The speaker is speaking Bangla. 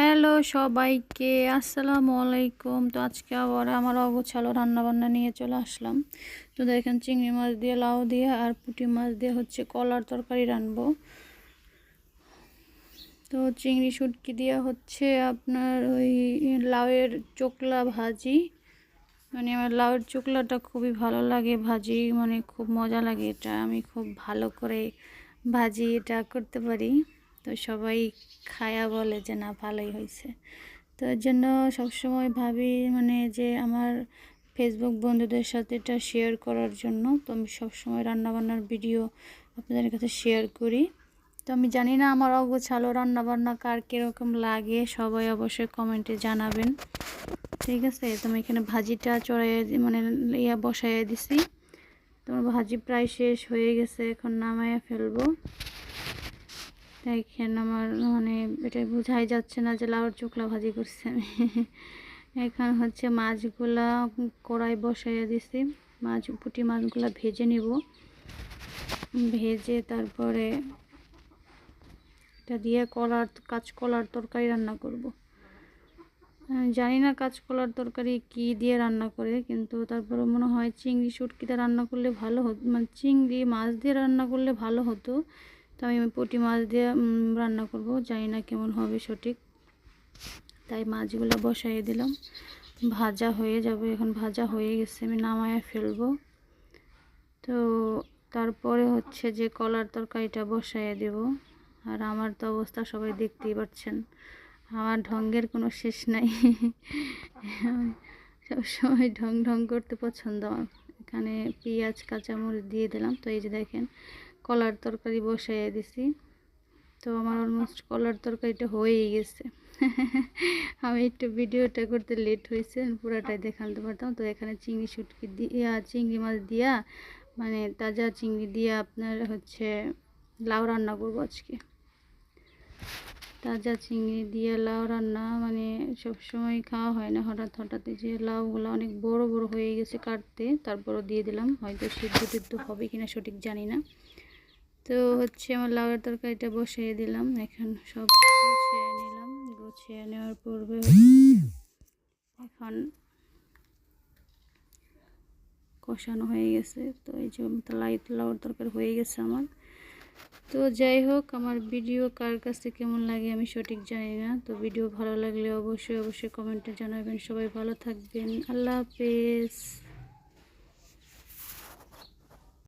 হ্যালো সবাইকে, আসসালামু আলাইকুম। তো আজকে আবার আমার অগোছালো রান্নাবান্না নিয়ে চলে আসলাম। তো দেখেন, চিংড়ি মাছ দিয়ে, লাউ দিয়ে আর পুঁটি মাছ দিয়ে হচ্ছে কলার তরকারি রানবো। তো চিংড়ি শুটকি দিয়ে হচ্ছে আপনার ওই লাউয়ের চোকলা ভাজি। মানে আমার লাউয়ের চোকলাটা খুবই ভালো লাগে ভাজি, মানে খুব মজা লাগে। এটা আমি খুব ভালো করে ভাজি এটা করতে পারি। তো সবাই খায়া বলে যে না, ভালোই হয়েছে। তো এর জন্য সবসময় ভাবি মানে যে আমার ফেসবুক বন্ধুদের সাথে এটা শেয়ার করার জন্য। তো আমি সবসময় রান্নাবান্নার ভিডিও আপনাদের কাছে শেয়ার করি। তো আমি জানি না আমার অগোছালো রান্নাবান্না কার কীরকম লাগে, সবাই অবশ্যই কমেন্টে জানাবেন। ঠিক আছে, তো আমি এখানে ভাজিটা চড়াইয়া মানে বসাইয়া দিছি। তোমার ভাজি প্রায় শেষ হয়ে গেছে, এখন নামাইয়া ফেলবো। দেখেন আমার মানে এটা বোঝাই যাচ্ছে না যে লাউর চোখলা ভাজি করছি আমি। এখন হচ্ছে মাছগুলা কড়াই বসাইয়া দিছি। পুঁটি মাছগুলা ভেজে নিব। ভেজে তারপরে এটা দিয়ে কাঁচকলার তরকারি রান্না করব। জানি না কাঁচকলার তরকারি কি দিয়ে রান্না করে, কিন্তু তারপরে মনে হয় চিংড়ি শুটকিটা রান্না করলে ভালো হতো, মানে চিংড়ি মাছ দিয়ে রান্না করলে ভালো হতো। তো আমি পুঁটি মাছ দিয়ে রান্না করব, জানি না কেমন হবে সঠিক। তাই মাছগুলো বসাইয়ে দিলাম, ভাজা হয়ে যাবে। এখন ভাজা হয়ে গেছে, আমি নামায়া ফেলবো। তো তারপরে হচ্ছে যে কলার তরকারিটা বসাইয়ে দেব। আর আমার তো অবস্থা সবাই দেখতেই পাচ্ছেন, আমার ঢঙ্গের কোনো শেষ নাই। সবসময় ঢং ঢং করতে পছন্দ আমার। এখানে পেঁয়াজ কাঁচামরিচ দিয়ে দিলাম। তো এই যে দেখেন, কলার তরকারি বসাইয়ে দিছি। তো আমার অলমোস্ট কলার তরকারিটা হয়েই গেছে। আমি একটু ভিডিওটা করতে লেট হয়েছে, পুরাটাই দেখাতে পারতাম। তো এখানে চিংড়ি শুটকি দিয়া, চিংড়ি মাছ দিয়া, মানে তাজা চিংড়ি দিয়ে আপনার হচ্ছে লাউ রান্না করবো আজকে। তাজা চিংড়ি দিয়ে লাউ রান্না মানে সবসময় খাওয়া হয় না, হঠাৎ হঠাৎ। যে লাউগুলো অনেক বড় বড় হয়ে গেছে কাটতে, তারপরও দিয়ে দিলাম। হয়তো সিদ্ধ হবে কিনা সঠিক জানি না। তো হচ্ছে আমার লাউয়ের তরকারিটা বসিয়ে দিলাম। এখন সব গুছিয়ে নিলাম। গুছিয়ে নেওয়ার পূর্বে এখন কষানো হয়ে গেছে। তো এই যে লাউয়ের তরকারি হয়ে গেছে আমার। তো যাই হোক, আমার ভিডিও কার কাছে কেমন লাগে আমি সঠিক জানি না। তো ভিডিও ভালো লাগলে অবশ্যই কমেন্টে জানাবেন। সবাই ভালো থাকবেন। আল্লাহ হাফেজ।